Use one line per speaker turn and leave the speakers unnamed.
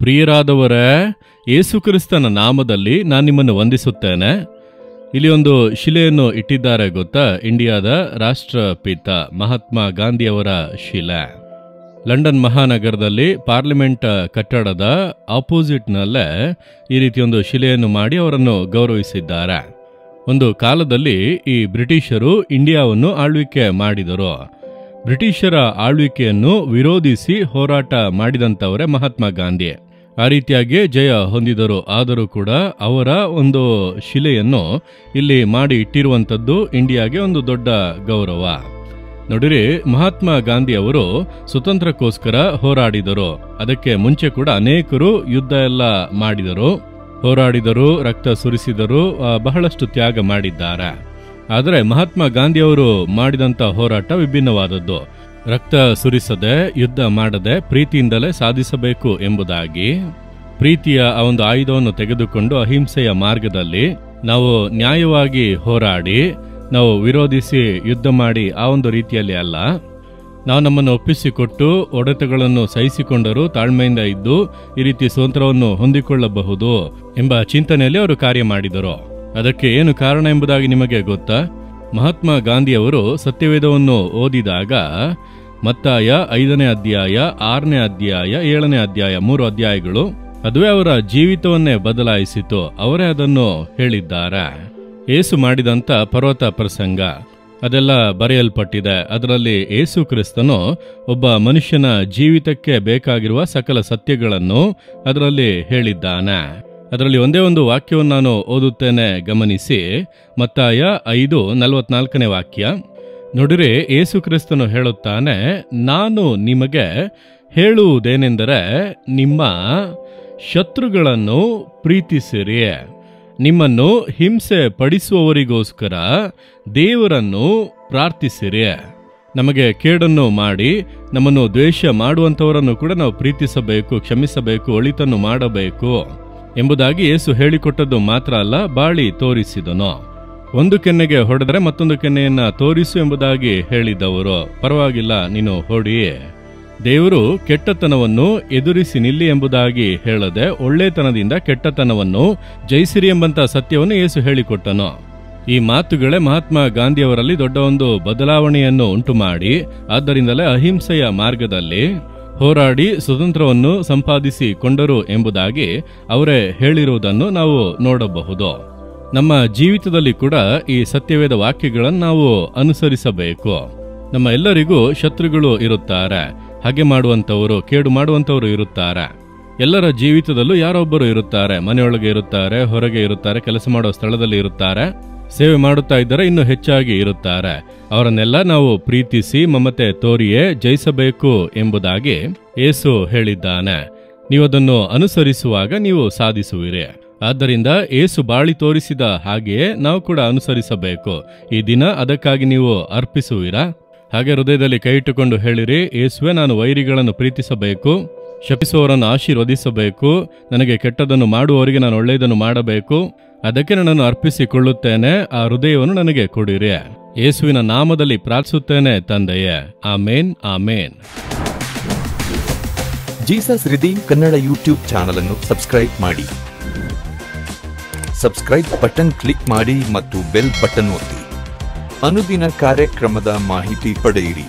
ಪ್ರಿಯರಾದವರೇ, ಯೇಸುಕ್ರಿಸ್ತನ ನಾಮದಲ್ಲಿ ನಾನು ನಿಮ್ಮನ್ನು ವಂದಿಸುತ್ತೇನೆ. ಇಲ್ಲಿ ಒಂದು ಶಿಲೆಯನ್ನು ಇಟ್ಟಿದ್ದಾರೆ ಗೊತ್ತಾ? ಇಂಡಿಯಾದ ರಾಷ್ಟ್ರಪಿತ ಮಹಾತ್ಮ ಗಾಂಧಿಯವರ ಶಿಲೆ. ಲಂಡನ್ ಮಹಾನಗರದಲ್ಲಿ ಪಾರ್ಲಿಮೆಂಟ್ ಕಟ್ಟಡದ ಆಪೋಸಿಟ್ನಲ್ಲೇ ಈ ರೀತಿಯೊಂದು ಶಿಲೆಯನ್ನು ಮಾಡಿ ಅವರನ್ನು ಗೌರವಿಸಿದ್ದಾರೆ. ಒಂದು ಕಾಲದಲ್ಲಿ ಈ ಬ್ರಿಟಿಷರು ಇಂಡಿಯಾವನ್ನು ಆಳ್ವಿಕೆ ಮಾಡಿದರು. ಬ್ರಿಟಿಷರ ಆಳ್ವಿಕೆಯನ್ನು ವಿರೋಧಿಸಿ ಹೋರಾಟ ಮಾಡಿದಂಥವರೇ ಮಹಾತ್ಮ ಗಾಂಧಿ. ಆ ರೀತಿಯಾಗಿ ಜಯ ಹೊಂದಿದರು. ಆದರೂ ಕೂಡ ಅವರ ಒಂದು ಶಿಲೆಯನ್ನು ಇಲ್ಲಿ ಮಾಡಿ ಇಟ್ಟಿರುವಂಥದ್ದು ಇಂಡಿಯಾಗೆ ಒಂದು ದೊಡ್ಡ ಗೌರವ. ನೋಡಿರಿ, ಮಹಾತ್ಮ ಗಾಂಧಿ ಅವರು ಸ್ವತಂತ್ರಕ್ಕೋಸ್ಕರ ಹೋರಾಡಿದರು. ಅದಕ್ಕೆ ಮುಂಚೆ ಕೂಡ ಅನೇಕರು ಯುದ್ಧ ಎಲ್ಲ ಮಾಡಿದರು, ಹೋರಾಡಿದರು, ರಕ್ತ ಸುರಿಸಿದರು, ಬಹಳಷ್ಟು ತ್ಯಾಗ ಮಾಡಿದ್ದಾರೆ. ಆದರೆ ಮಹಾತ್ಮ ಗಾಂಧಿಯವರು ಮಾಡಿದಂಥ ಹೋರಾಟ ವಿಭಿನ್ನವಾದದ್ದು. ರಕ್ತ ಸುರಿಸದೆ, ಯುದ್ಧ ಮಾಡದೆ, ಪ್ರೀತಿಯಿಂದಲೇ ಸಾಧಿಸಬೇಕು ಎಂಬುದಾಗಿ, ಪ್ರೀತಿಯ ಆ ಒಂದು ಆಯುಧವನ್ನು ತೆಗೆದುಕೊಂಡು ಅಹಿಂಸೆಯ ಮಾರ್ಗದಲ್ಲಿ ನಾವು ನ್ಯಾಯವಾಗಿ ಹೋರಾಡಿ, ನಾವು ವಿರೋಧಿಸಿ ಯುದ್ಧ ಮಾಡಿ ಆ ಒಂದು ರೀತಿಯಲ್ಲಿ ಅಲ್ಲ, ನಾವು ನಮ್ಮನ್ನು ಒಪ್ಪಿಸಿಕೊಟ್ಟು ಒಡೆತಗಳನ್ನು ಸಹಿಸಿಕೊಂಡರೂ ತಾಳ್ಮೆಯಿಂದ ಇದ್ದು ಈ ರೀತಿ ಸ್ವತಂತ್ರವನ್ನು ಹೊಂದಿಕೊಳ್ಳಬಹುದು ಎಂಬ ಚಿಂತನೆಯಲ್ಲಿ ಅವರು ಕಾರ್ಯ ಮಾಡಿದರು. ಅದಕ್ಕೆ ಏನು ಕಾರಣ ಎಂಬುದಾಗಿ ನಿಮಗೆ ಗೊತ್ತಾ? ಮಹಾತ್ಮ ಗಾಂಧಿಯವರು ಸತ್ಯವೇದವನ್ನು ಓದಿದಾಗ ಮತ್ತಾಯ 5ನೇ ಅಧ್ಯಾಯ, 6ನೇ ಅಧ್ಯಾಯ, 7ನೇ ಅಧ್ಯಾಯ, 3 ಅಧ್ಯಾಯಗಳು ಅದುವೇ ಅವರ ಜೀವಿತವನ್ನೇ ಬದಲಾಯಿಸಿತು. ಅವರೇ ಅದನ್ನು ಹೇಳಿದ್ದಾರೆ. ಯೇಸು ಮಾಡಿದಂಥ ಪರ್ವತ ಪ್ರಸಂಗ ಅದೆಲ್ಲ ಬರೆಯಲ್ಪಟ್ಟಿದೆ. ಅದರಲ್ಲಿ ಯೇಸು ಕ್ರಿಸ್ತನು ಒಬ್ಬ ಮನುಷ್ಯನ ಜೀವಿತಕ್ಕೆ ಬೇಕಾಗಿರುವ ಸಕಲ ಸತ್ಯಗಳನ್ನು ಅದರಲ್ಲಿ ಹೇಳಿದ್ದಾನೆ. ಅದರಲ್ಲಿ ಒಂದೇ ಒಂದು ವಾಕ್ಯವನ್ನು ನಾನು ಓದುತ್ತೇನೆ, ಗಮನಿಸಿ. ಮತ್ತಾಯ 5:44 ವಾಕ್ಯ. ನೋಡಿರಿ, ಯೇಸು ಕ್ರಿಸ್ತನು ಹೇಳುತ್ತಾನೆ, ನಾನು ನಿಮಗೆ ಹೇಳುವುದೇನೆಂದರೆ, ನಿಮ್ಮ ಶತ್ರುಗಳನ್ನು ಪ್ರೀತಿಸಿರಿ, ನಿಮ್ಮನ್ನು ಹಿಂಸೆ ಪಡಿಸುವವರಿಗೋಸ್ಕರ ದೇವರನ್ನು ಪ್ರಾರ್ಥಿಸಿರಿ. ನಮಗೆ ಕೇಡನ್ನು ಮಾಡಿ ನಮ್ಮನ್ನು ದ್ವೇಷ ಮಾಡುವಂಥವರನ್ನು ಕೂಡ ನಾವು ಪ್ರೀತಿಸಬೇಕು, ಕ್ಷಮಿಸಬೇಕು, ಒಳಿತನ್ನು ಮಾಡಬೇಕು ಎಂಬುದಾಗಿ ಯೇಸು ಹೇಳಿಕೊಟ್ಟದ್ದು ಮಾತ್ರ ಅಲ್ಲ, ಬಾಳಿ ತೋರಿಸಿದನು. ಒಂದು ಕೆನ್ನೆಗೆ ಹೊಡೆದರೆ ಮತ್ತೊಂದು ಕೆನ್ನೆಯನ್ನ ತೋರಿಸು ಎಂಬುದಾಗಿ ಹೇಳಿದವರು. ಪರವಾಗಿಲ್ಲ, ನೀನು ಹೊಡಿ. ದೇವರು ಕೆಟ್ಟತನವನ್ನು ಎದುರಿಸಿ ನಿಲ್ಲಿ ಎಂಬುದಾಗಿ ಹೇಳದೆ ಒಳ್ಳೆತನದಿಂದ ಕೆಟ್ಟತನವನ್ನು ಜಯಿಸಿರಿ ಎಂಬಂತ ಸತ್ಯವನ್ನು ಯೇಸು ಹೇಳಿಕೊಟ್ಟನು. ಈ ಮಾತುಗಳೇ ಮಹಾತ್ಮ ಗಾಂಧಿಯವರಲ್ಲಿ ದೊಡ್ಡ ಒಂದು ಬದಲಾವಣೆಯನ್ನು ಉಂಟು ಮಾಡಿ, ಆದ್ದರಿಂದಲೇ ಅಹಿಂಸೆಯ ಮಾರ್ಗದಲ್ಲಿ ಹೋರಾಡಿ ಸ್ವತಂತ್ರವನ್ನು ಸಂಪಾದಿಸಿಕೊಂಡರು ಎಂಬುದಾಗಿ ಅವರೇ ಹೇಳಿರುವುದನ್ನು ನಾವು ನೋಡಬಹುದು. ನಮ್ಮ ಜೀವಿತದಲ್ಲಿ ಕೂಡ ಈ ಸತ್ಯವೇದ ವಾಕ್ಯಗಳನ್ನು ನಾವು ಅನುಸರಿಸಬೇಕು. ನಮ್ಮ ಎಲ್ಲರಿಗೂ ಶತ್ರುಗಳು ಇರುತ್ತಾರೆ, ಹಾಗೆ ಮಾಡುವಂಥವರು, ಕೇಡು ಮಾಡುವಂಥವರು ಇರುತ್ತಾರೆ. ಎಲ್ಲರ ಜೀವಿತದಲ್ಲೂ ಯಾರೊಬ್ಬರು ಇರುತ್ತಾರೆ. ಮನೆಯೊಳಗೆ ಇರುತ್ತಾರೆ, ಹೊರಗೆ ಇರುತ್ತಾರೆ, ಕೆಲಸ ಮಾಡೋ ಸ್ಥಳದಲ್ಲಿ ಇರುತ್ತಾರೆ, ಸೇವೆ ಮಾಡುತ್ತಾ ಇದ್ದರೆ ಇನ್ನೂ ಹೆಚ್ಚಾಗಿ ಇರುತ್ತಾರೆ. ಅವರನ್ನೆಲ್ಲ ನಾವು ಪ್ರೀತಿಸಿ ಮಮತೆ ತೋರಿಯೇ ಜಯಿಸಬೇಕು ಎಂಬುದಾಗಿ ಯೇಸು ಹೇಳಿದ್ದಾನೆ. ನೀವದನ್ನು ಅನುಸರಿಸುವಾಗ ನೀವು ಸಾಧಿಸುವಿರಿ. ಆದ್ದರಿಂದ ಯೇಸು ಬಾಳಿ ತೋರಿಸಿದ ಹಾಗೆಯೇ ನಾವು ಕೂಡ ಅನುಸರಿಸಬೇಕು. ಈ ದಿನ ಅದಕ್ಕಾಗಿ ನೀವು ಅರ್ಪಿಸುವಿರಾ? ಹಾಗೆ ಹೃದಯದಲ್ಲಿ ಕೈ ಇಟ್ಟುಕೊಂಡು ಹೇಳಿರಿ, ಯೇಸುವೆ, ನಾನು ವೈರಿಗಳನ್ನು ಪ್ರೀತಿಸಬೇಕು, ಶಪಿಸುವವರನ್ನು ಆಶೀರ್ವದಿಸಬೇಕು, ನನಗೆ ಕೆಟ್ಟದನ್ನು ಮಾಡುವವರಿಗೆ ನಾನು ಒಳ್ಳೆಯದನ್ನು ಮಾಡಬೇಕು, ಅದಕ್ಕೆ ನನ್ನನ್ನು ಅರ್ಪಿಸಿಕೊಳ್ಳುತ್ತೇನೆ, ಆ ಹೃದಯವನ್ನು ನನಗೆ ಕೊಡಿರಿ. ಯೇಸುವಿನ ನಾಮದಲ್ಲಿ ಪ್ರಾರ್ಥಿಸುತ್ತೇನೆ ತಂದೆಯೇ. ಆಮೇನ್, ಆಮೇನ್.
Jesus Redeem Kannada YouTube channel ಅನ್ನು ಸಬ್ಸ್ಕ್ರೈಬ್ ಮಾಡಿ. ಸಬ್ಸ್ಕ್ರೈಬ್ ಬಟನ್ ಕ್ಲಿಕ್ ಮಾಡಿ ಮತ್ತು ಬೆಲ್ ಬಟನ್ ಒತ್ತಿ. ಅನುದಿನ ಕಾರ್ಯಕ್ರಮದ ಮಾಹಿತಿ ಪಡೆಯಿರಿ.